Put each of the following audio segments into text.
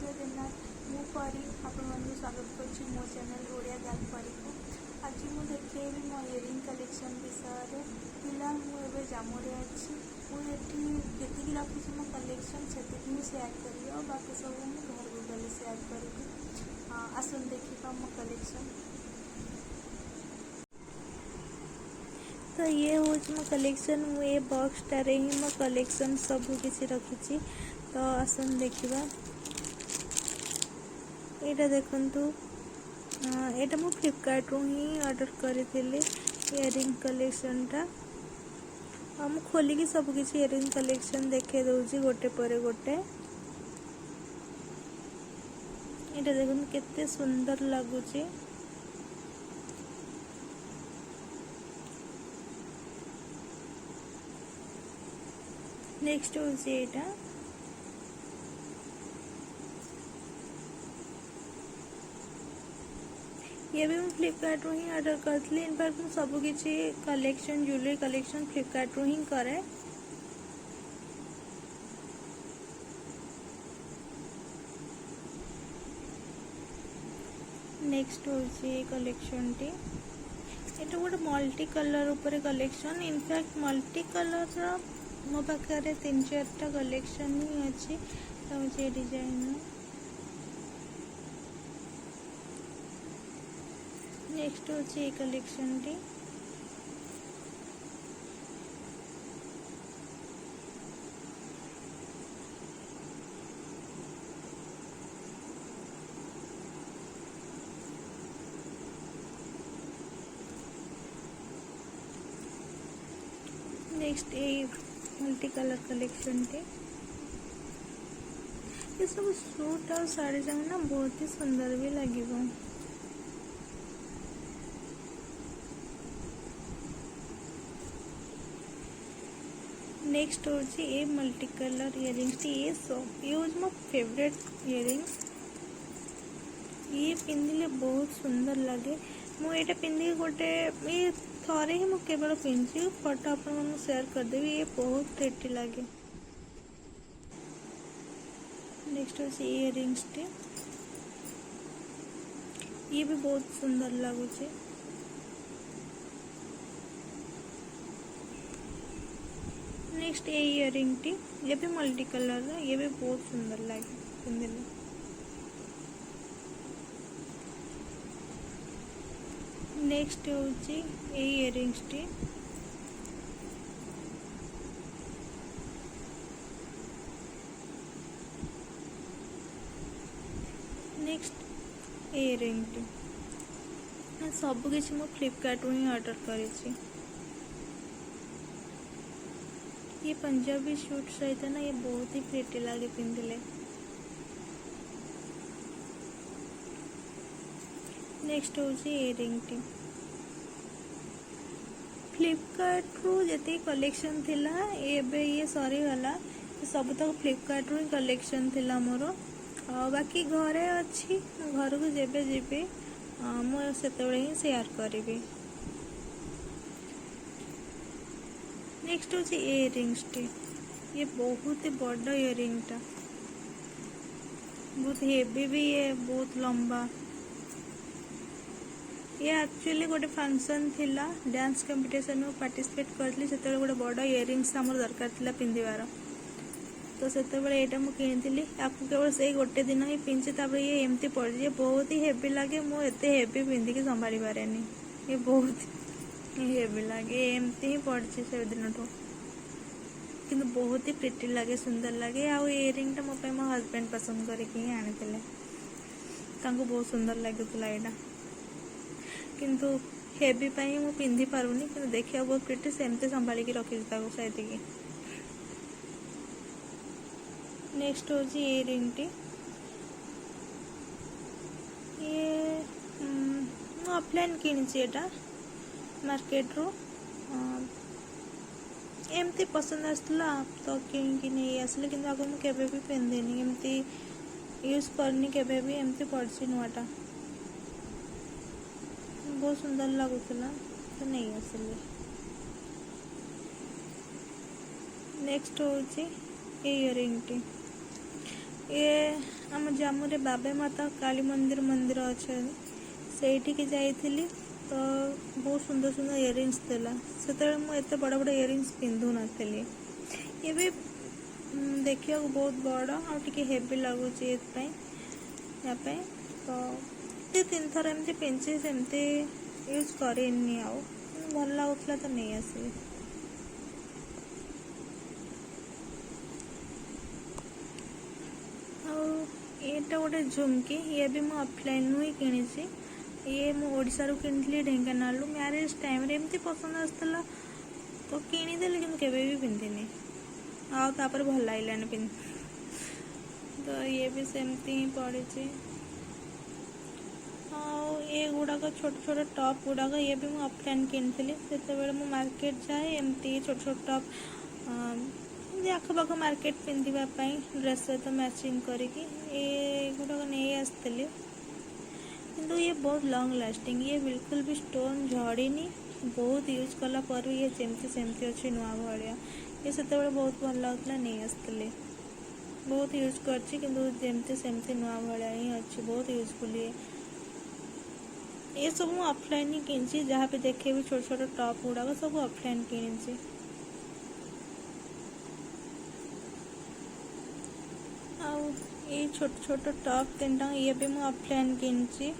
जगन्नाथ मु परी आपण स्वागत करुच्ची मो चैनल ओडिया गर्ल परी को। आज मु देखेबी मो इयरिंग कलेक्शन विषय पिला मुझे जामुरे अच्छी मुझे जी रखी मो कलेक्शन से सेयार करी और बाकी सब मुझे घर को गले सेयार करी। आसन देखा मो कलेक्शन। तो ये हूँ मो कलेक्शन ये बॉक्सटारे ही मो कलेक्शन सब किसी रखी। तो आसन देखा यहाँ देखु यहाँ मु फ्लिपकार्ट रू ही ऑर्डर करी इयरिंग कलेक्शन टा। मु खोलिकी सब किसी इयरिंग कलेक्शन देखे दूसरी गोटे पर गोटे। यहाँ देखो केते सुंदर लगुच। नेक्स्ट हूँ यहाँ ये भी मैं फ्लिपकार्ट रू ही ऑर्डर करी। इनफैक्ट मुझे सब किसी कलेक्शन ज्वेलरी कलेक्शन फ्लिपकार्ट रू ही करे। नेक्स्ट हूँ कलेक्शन टी ये गोटे मल्टी कलर ऊपर कलेक्शन। इनफैक्ट मल्टी कलर मो पाखे 3-4टा कलेक्शन ही अच्छी। तो डिजाइन नेक्स्ट हूँ कलेक्शन टी नेक्स्ट ये मल्टी कलर कलेक्शन टी ये सब सूट और साड़ी जाक ना बहुत ही सुंदर भी लगे। नेक्स्ट हूँ ये मल्टी कलर इयरिंग्स ये हूँ मो फेवरेट इयरिंग्स। ये पिंधिले बहुत सुंदर लगे। मुझे पिंधि गोटे ये थरे ही मुझे केवल पिंधि फोटो आपको शेयर करदेवी। ये बहुत प्रिटी लगे। नेक्स्ट हूँ इयरिंग्स टी ये भी बहुत सुंदर लगुच। नेक्स्ट ये इयरिंग टी ये भी मल्टी कलर ये भी बहुत सुंदर लगे पिंधिले। नेक्स्ट हूँ ये earrings T next earring T सब किसी मो फ्लिपकार्ट रू ही ऑर्डर करी। ये पंजाबी सूट सहित ना ये बहुत ही प्रिटी लगे पिंधिले। नेक्स्ट हूँ इयरिंग टी फ्लिपकार्ट रू जी कलेक्शन थिला एबे ये सरी गला सब तक फ्लिपकार्ट रू ही कलेक्शन थिला मोर। बाकी घरे अच्छी घर को जेबे जीबी मुझे ही शेयर करी। नेक्स्ट हूँ इयरिंग्स टी ये बहुत ही बड़ इयरिंग टा बहुत हेवी भी ये बहुत लंबा। ये एक्चुअली गोटे फंक्शन थिला डांस कंपटीशन में पार्टिसिपेट करली से गोटे बड़ इयरिंग्स आमर दरकार थिला पिंधिबार। तो से यहाँ किनी आपको केवल से गोटे दिन ही पिंधे ये एमती पड़ ये बहुत ही हेवी लगे। मुझे हेवी पिंधिकी संभाली पारे। ये बहुत हेवी लगे एमती ही पड़ी से दिन कि बहुत ही प्रिटी लगे सुंदर लगे। आउ इयरिंग टा मो मो हस्बैंड पसंद करके आनी बहुत सुंदर लगुला यहाँ किंतु हेवी पाई मु पिंधि पारुनी कि देखा बहुत प्रिटी सेमती संभाली रखी से। नेक्स्ट हूँ इयरिंग टी ये ऑफलाइन किणी मार्केट रू एमती पसंद आसला तो कि नहीं आसले कि मुझे भी पिंधेनी एमती यूज करनी केबे भी एमती पड़ी नुआटा बहुत सुंदर लगुला तो नहीं आसली। नेक्स्ट हूँ इयरिंग टी ये आम जामुरे बाबे माता काली मंदिर अच्छे से जाइली। तो बहुत सुंदर सुंदर इयरिंग्स थिला से मुझे बड़ बड़ इयरिंग्स पिंधु नथली। ये भी देखिए बहुत बड़ आगे हेवी लगुच यहाँ तो ये 3 थर एमती पिंची सेमती यूज करनी आउ भल लगुला तो नहीं आसली। एटा गोटे झुमकी ये भी मुझे ऑफलाइन ही किणी। ये मुझा कि ढेंकानालू मैरिज टाइम रे एमती पसंद आसला तो किनीदेली कि केवे भी पिंधिनी आपर भल लगलानी पिंध। तो ये भी सेमती ही पड़ी। ये गुड़ाक छोट छोट टॉप गुड़ाक ये भी मुझे ऑफलाइन किनी से मार्केट जाए एमती छोट छोट टॉप आखपाख मार्केट पिंधापी ड्रेस सहित मैचिंग करके गुड़ाक नहीं आसती। किंतु ये बहुत लॉन्ग लास्टिंग ये बिल्कुल भी स्टोन झड़ीनी बहुत यूज कला पर भी ये जमती सेमती अच्छे नुआ भाया। ये से बहुत भल लगुला नहीं आसती बहुत यूज करमती सेमती नुआ भाया ही अच्छी बहुत यूजफुल। ये सब मुझे ऑफलाइन ही किनी जहाँ भी देखे भी छोट छोट टॉप गुड़ाक सब ऑफलाइन किनी। ये छोट छोट टॉप 3 टाँग ये भी मुझे ऑफलाइन किनी।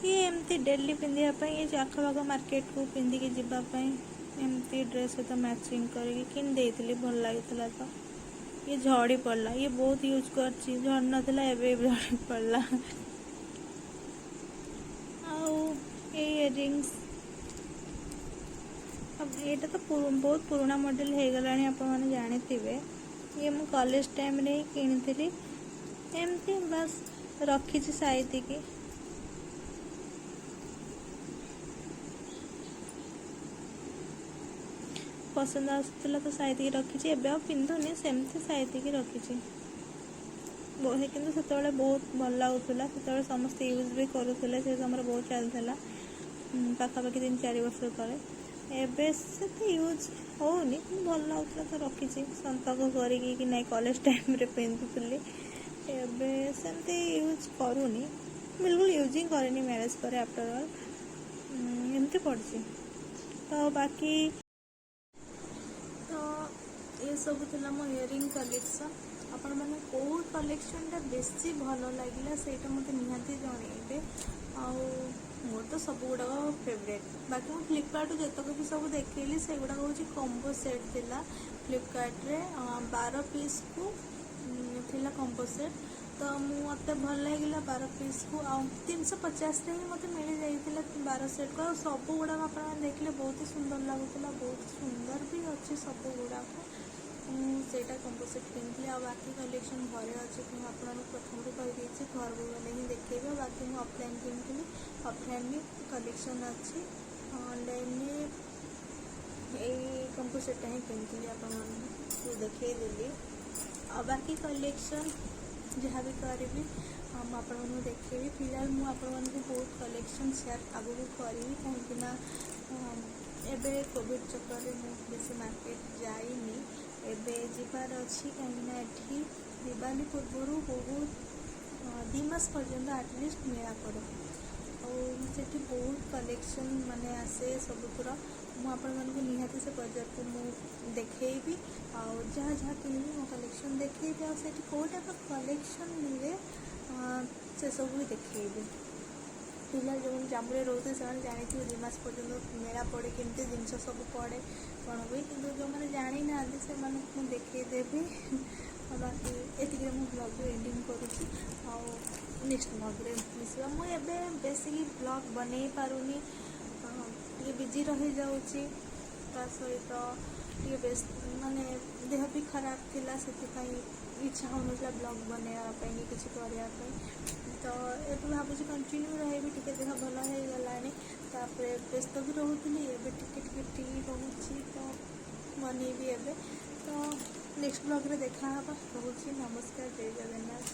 ये एमती डेली पिंधापी ये आखपाख मार्केट को पिंधिकी जावाई एमती ड्रेस सहित मैचिंग करके भल लगी। तो ये झड़ी पड़ा ये बहुत यूज कर झड़ नाला एवं झड़ी पड़ा। इयरिंग्स अब यहाँ तो बहुत पुराना मॉडल हो गला आपने जानते ये मु कॉलेज टाइम रे किनी एमती बस रखी साइती की। पसंद आसला तो साइती रखी एवं पिंधुनी सेमती साइती की रखी कि से बहुत भल लगुला से समस्त यूज भी करुले से समय बहुत चलता पाखापाखि 3-4 वर्ष तले एबे से यूज होनी भल लगुला तो रखी संतक करके नहीं कॉलेज टाइम रे पिंधुली एबे सेमती यूज करूनी बिल्कुल यूजिंग करनी मैरेज पर आफ्टर ऑल एमती पड़ी। तो बाकी तो ये सब थिला मो इयरिंग कलेक्शन आपण मैंने कौ कलेक्शनटा बेसी भल लगे से मत निहाती जनइबे मोर तो सब गुड़ाक फेवरेट। बाकी मुझे फ्लिपकार्ट जितक भी सब देखली से गुड़ाक हूँ कॉम्बो सेट थिला फ्लिपकार्ट रे 12 पीस को थिला कॉम्बो सेट। तो मत भल लगे 12 पीस को 350 रे मत मिल जाइए 12 सेट को सब गुड़ाक आप देखले बहुत ही सुंदर लगुला बहुत सुंदर भी अच्छे सब गुड़ाक सेटा कॉम्बो सेट किनी। आ बाकी कलेक्शन घरे अच्छे कि आपको प्रथम कहीदे घर को गले ही देखेबे। बाकी मुझे ऑफलाइन किनी ऑफलाइन भी कलेक्शन अच्छी ऑनलाइन ये कॉम्बो सेटा ही किनी आपको देखदेली। आ बाकी कलेक्शन जहाँ भी करी आपको देखेबी फिलहाल मुझे बहुत कलेक्शन शेयर आगू करी कहीं एबे कोविड चक्कर में बेसी मार्केट जाइनी एबे जीवार अच्छी कहीं दिवाली पूर्व बहुत 2 मास पर्यंत आटलिस्ट मेला पड़े और बहुत कलेक्शन माने आसे सबुतर मुझे निहाती से बजार को देखेबी और जहाँ जहाँ किनी मो कलेक्शन देखेबी और कौ टाइप कलेक्शन मिले से सब भी देखेबी। फिलहाल जो जामुरे रोते से जानी 2 मास पर्यंत मेला पड़े केमती जिनस सब पड़े कौन हुए कि जो मैंने जानी ना से देखदेवी। बाकी ये ब्लॉग एंडिंग करुँची नेक्स्ट ब्लॉग रे मिसवा मुझे बेसिक ब्लॉग बन पारुनी बिजी रही जाऊँगी सहित बेस माने देह भी खराब थिला से इच्छा हो ब्लॉग बनवाई किसी करने तो ये भावुँ कंटिन्यू रही टे देह भल हो गलापर व्यस्त भी रोली एवं टी रोची तो बनईबी एवं तो नेक्स्ट ब्लॉग रे देखा रोचे। नमस्कार जय जगन्नाथ।